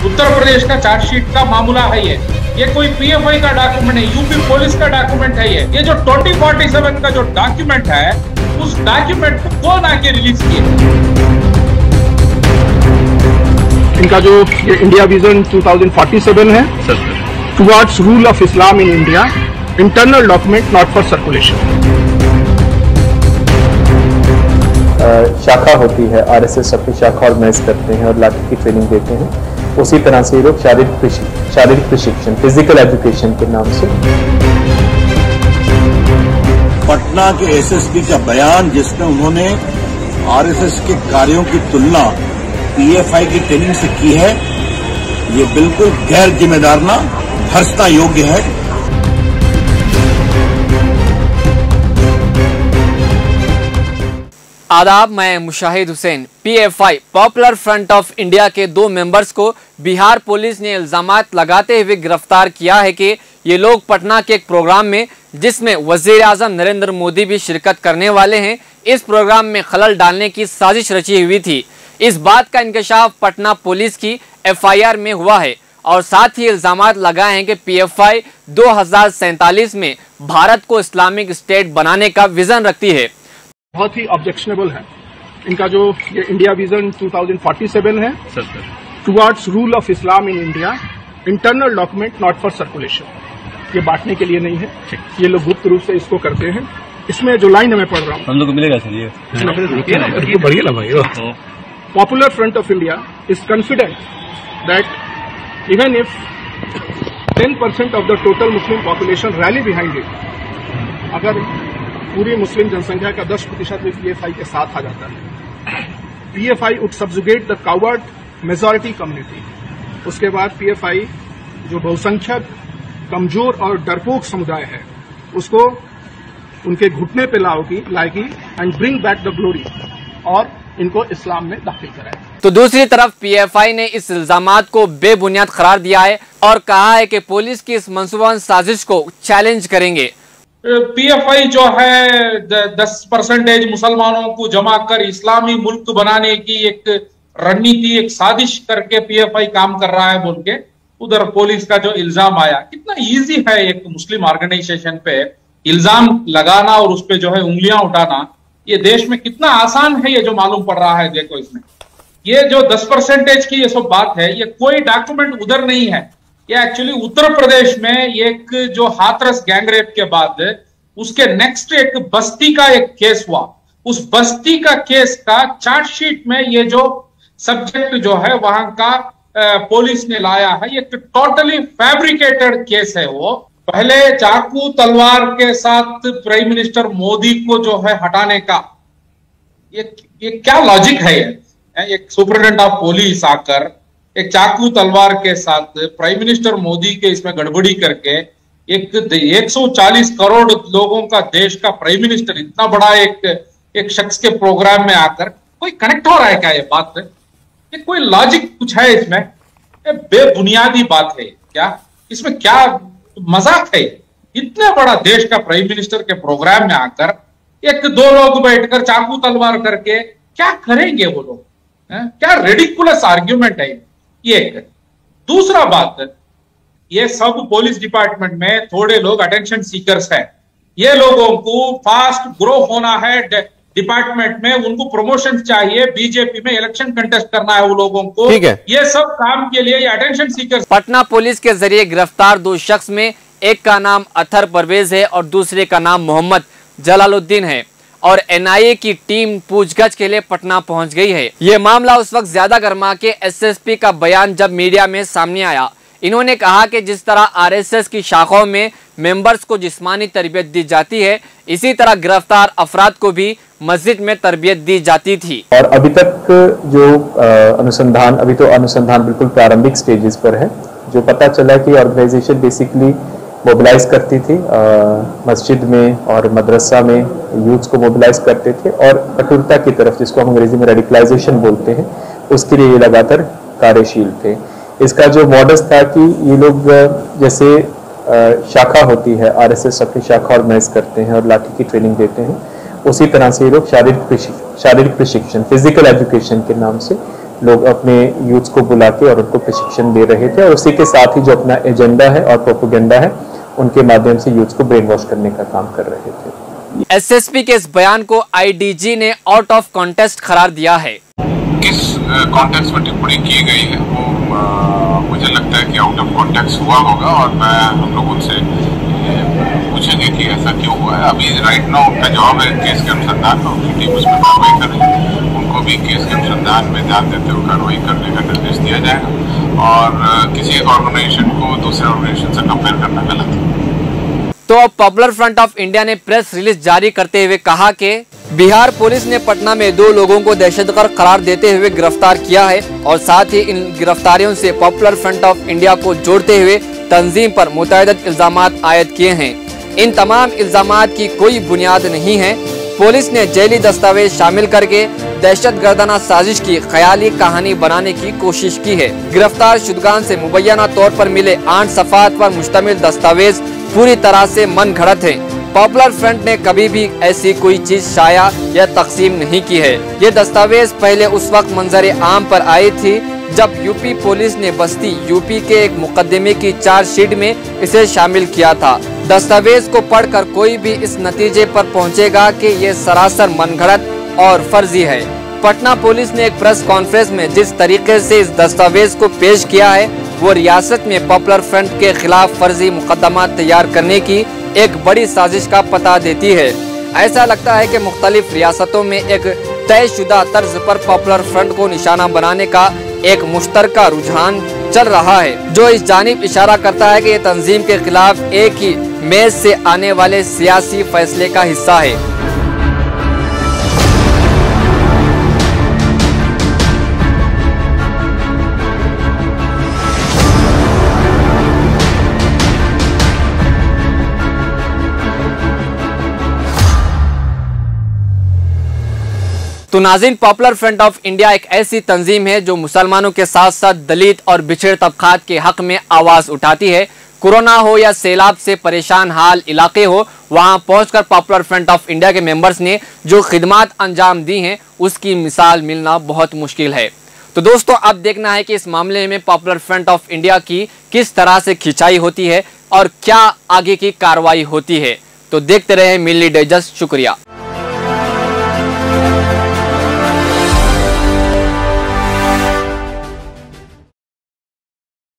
उत्तर प्रदेश का चार्जशीट का मामला है ये कोई पीएफआई का डॉक्यूमेंट है, यूपी पुलिस का डॉक्यूमेंट है। ये जो 2047 का जो डॉक्यूमेंट है, उस डॉक्यूमेंट को कौन आके रिलीज किया? इनका जो ये इंडिया विजन 2047 है, towards rule of Islam in India, internal document not for circulation. शाखा होती है, आरएसएस अपनी शाखा ऑर्गेनाइज करते हैं और लाठी की ट्रेनिंग देते हैं। उसी तरह से ये लोग शारीरिक प्रशिक्षण, फिजिकल एजुकेशन के नाम से। पटना के एसएसपी का बयान जिसमें उन्होंने आरएसएस के कार्यों की तुलना पीएफआई की ट्रेनिंग से की है, ये बिल्कुल गैर जिम्मेदाराना, भर्त्सना योग्य है। आदाब, मैं Mushahid Hussain. PFI popular front of India के 2 मेंबर्स को बिहार पुलिस ने इल्जामात लगाते हुए गिरफ्तार किया है कि ये लोग पटना के एक प्रोग्राम में, जिसमें वजीर आजम नरेंद्र मोदी भी शिरकत करने वाले हैं, इस प्रोग्राम में खलल डालने की साजिश रची हुई थी। इस बात का इंकशाफ पटना पुलिस की एफआईआर में हुआ है और साथ ही इल्जामात लगाए हैं कि पीएफआई 2047 में भारत को इस्लामिक स्टेट बनाने का विजन रखती है। बहुत ही ऑब्जेक्शनेबल है। इनका जो ये इंडिया विजन 2047 है, towards rule of Islam in India, internal document not for circulation, ये बांटने के लिए नहीं है। ये लोग गुप्त रूप से इसको करते हैं। इसमें जो लाइन मैं पढ़ रहा हूँ, हम लोग को मिलेगा सर ये बढ़िया ना भाई। Popular front of India is confident that even if 10% of the total Muslim population rally behind it, अगर पूरी मुस्लिम जनसंख्या का 10% भी पीएफआई के साथ आ जाता है, PFI would subjugate the coward majority community. उसके बाद पीएफआई जो बहुसंख्यक, कमजोर और डरपोक समुदाय है, उसको उनके घुटने पे लाएगी and bring back the glory, और इनको इस्लाम में दाखिल कराए। तो दूसरी तरफ पीएफआई ने इस इल्जामात को बेबुनियाद करार दिया है और कहा है कि पुलिस की इस मंसूबा साजिश को चैलेंज करेंगे। पीएफआई जो है 10% मुसलमानों को जमा कर इस्लामी मुल्क बनाने की एक रणनीति, एक साजिश करके पीएफआई काम कर रहा है बोल के उधर पुलिस का जो इल्जाम आया, कितना इजी है एक मुस्लिम ऑर्गेनाइजेशन पे इल्जाम लगाना और उस पे जो है उंगलियां उठाना। ये देश में कितना आसान है, ये जो मालूम पड़ रहा है। देखो इसमें ये जो 10% की ये सब बात है, ये कोई डॉक्यूमेंट उधर नहीं है। ये एक्चुअली उत्तर प्रदेश में एक जो हाथरस गैंगरेप के बाद उसके नेक्स्ट एक बस्ती का एक केस हुआ, उस बस्ती का केस का चार्जशीट में ये जो सब्जेक्ट जो है वहां का पुलिस ने लाया है, ये टोटली फैब्रिकेटेड केस है। वो पहले चाकू तलवार के साथ प्राइम मिनिस्टर मोदी को जो है हटाने का, ये क्या लॉजिक है? ये एक सुपरिटेंडेंट ऑफ पुलिस आकर एक चाकू तलवार के साथ प्राइम मिनिस्टर मोदी के इसमें गड़बड़ी करके एक 140 करोड़ लोगों का देश का प्राइम मिनिस्टर इतना बड़ा एक शख्स के प्रोग्राम में आकर कोई कनेक्ट हो रहा है क्या? ये बात ये कोई लॉजिक कुछ है इसमें? ये बेबुनियादी बात है क्या? इसमें क्या मजाक है? इतने बड़ा देश का प्राइम मिनिस्टर के प्रोग्राम में आकर 1-2 लोग बैठकर चाकू तलवार करके क्या करेंगे वो लोग? क्या रेडिकुलस आर्ग्यूमेंट है ये? दूसरा बात, ये सब पुलिस डिपार्टमेंट में थोड़े लोग अटेंशन सीकर्स हैं। ये लोगों को फास्ट ग्रो होना है डिपार्टमेंट में, उनको प्रमोशन चाहिए, बीजेपी में इलेक्शन कंटेस्ट करना है वो लोगों को। ये सब काम के लिए ये अटेंशन सीकर्स। पटना पुलिस के जरिए गिरफ्तार 2 शख्स में एक का नाम अथर परवेज है और दूसरे का नाम मोहम्मद जलालुद्दीन है और एनआईए की टीम पूछताछ के लिए पटना पहुंच गई है। ये मामला उस वक्त ज्यादा गर्मा के एसएसपी का बयान जब मीडिया में सामने आया। इन्होंने कहा कि जिस तरह आरएसएस की शाखाओं में मेंबर्स को जिस्मानी तरबियत दी जाती है, इसी तरह गिरफ्तार अफराद को भी मस्जिद में तरबियत दी जाती थी। और अभी तक जो अनुसंधान, अभी तो अनुसंधान बिल्कुल प्रारंभिक स्टेजेस पर है। जो पता चला कि ऑर्गेनाइजेशन बेसिकली मोबिलाइज करती थी, मस्जिद में और मदरसा में यूथ्स को मोबिलाइज करते थे और कठोरता की तरफ, जिसको हम अंग्रेजी में रेडिकलाइजेशन बोलते हैं, उसके लिए ये लगातार कार्यशील थे। इसका जो मॉडस था कि ये लोग जैसे शाखा होती है, आरएसएस अपनी शाखा ऑर्गेनाइज करते हैं और लाठी की ट्रेनिंग देते हैं, उसी तरह से ये लोग शारीरिक प्रशिक्षण, फिजिकल एजुकेशन के नाम से लोग अपने यूथ को बुला के और उनको प्रशिक्षण दे रहे थे, और उसी के साथ ही जो अपना एजेंडा है और प्रोपेगेंडा है उनके माध्यम से यूथ को ब्रेन वॉश करने का काम कर रहे थे। एसएसपी के इस बयान को आईडीजी ने आउट ऑफ कॉन्टेक्स्ट करार दिया है। किस कॉन्टेक्स्ट में टिप्पणी की गई है वो मुझे लगता है कि आउट ऑफ कॉन्टेक्स्ट हुआ होगा, और हम लोग उनसे पूछेंगे कि ऐसा क्यों हुआ है। अभी राइट नाउ उनका जवाब है केस के अनुसंधान में, उनकी टीम उसमें कार्रवाई कर रही है। उनको भी केस के अनुसंधान में ध्यान देते हुए कार्रवाई करने का निर्देश दिया जाएगा, और किसी एक ऑर्गेनाइजेशन को दूसरे ऑर्गेनाइजेशन से कंपेयर करना गलत है। तो अब पॉपुलर फ्रंट ऑफ इंडिया ने प्रेस रिलीज जारी करते हुए कहा कि बिहार पुलिस ने पटना में 2 लोगों को दहशतगर्द करार देते हुए गिरफ्तार किया है, और साथ ही इन गिरफ्तारियों से पॉपुलर फ्रंट ऑफ इंडिया को जोड़ते हुए तंजीम पर मुतअद्दिद इल्जामात आयद किए हैं। इन तमाम इल्जामात की कोई बुनियाद नहीं है। पुलिस ने जैली दस्तावेज शामिल करके दहशतगर्दाना साजिश की ख्याली कहानी बनाने की कोशिश की है। गिरफ्तार शुदगान से मुबैना तौर पर मिले 8 सफ़ात पर मुश्तमिल दस्तावेज पूरी तरह से मन घड़त है। पॉपुलर फ्रंट ने कभी भी ऐसी कोई चीज शाया या तकसीम नहीं की है। ये दस्तावेज पहले उस वक्त मंजर आम पर आई थी जब यूपी पुलिस ने बस्ती यूपी के एक मुकदमे की चार्जशीट में इसे शामिल किया था। दस्तावेज को पढ़कर कोई भी इस नतीजे पर पहुंचेगा कि ये सरासर मनगढ़ंत और फर्जी है। पटना पुलिस ने एक प्रेस कॉन्फ्रेंस में जिस तरीके से इस दस्तावेज को पेश किया है वो रियासत में पॉपुलर फ्रंट के खिलाफ फर्जी मुकदमा तैयार करने की एक बड़ी साजिश का पता देती है। ऐसा लगता है कि मुख्तलिफ रियासतों में एक तयशुदा तर्ज पर पॉपुलर फ्रंट को निशाना बनाने का एक मुश्तरका रुझान चल रहा है, जो इस जानिब इशारा करता है कि ये तंजीम के खिलाफ एक ही मेज से आने वाले सियासी फैसले का हिस्सा है। तो नाज़रीन, पॉपुलर फ्रंट ऑफ इंडिया एक ऐसी तंजीम है जो मुसलमानों के साथ साथ दलित और पिछड़े तबकात के हक में आवाज़ उठाती है। कोरोना हो या सैलाब से परेशान हाल इलाके हो, वहां पहुंचकर पॉपुलर फ्रंट ऑफ इंडिया के मेंबर्स ने जो खिदमात अंजाम दी हैं उसकी मिसाल मिलना बहुत मुश्किल है। तो दोस्तों, अब देखना है कि इस मामले में पॉपुलर फ्रंट ऑफ इंडिया की किस तरह से खिंचाई होती है और क्या आगे की कार्रवाई होती है। तो देखते रहे मिल्ली डाइजेस्ट। शुक्रिया।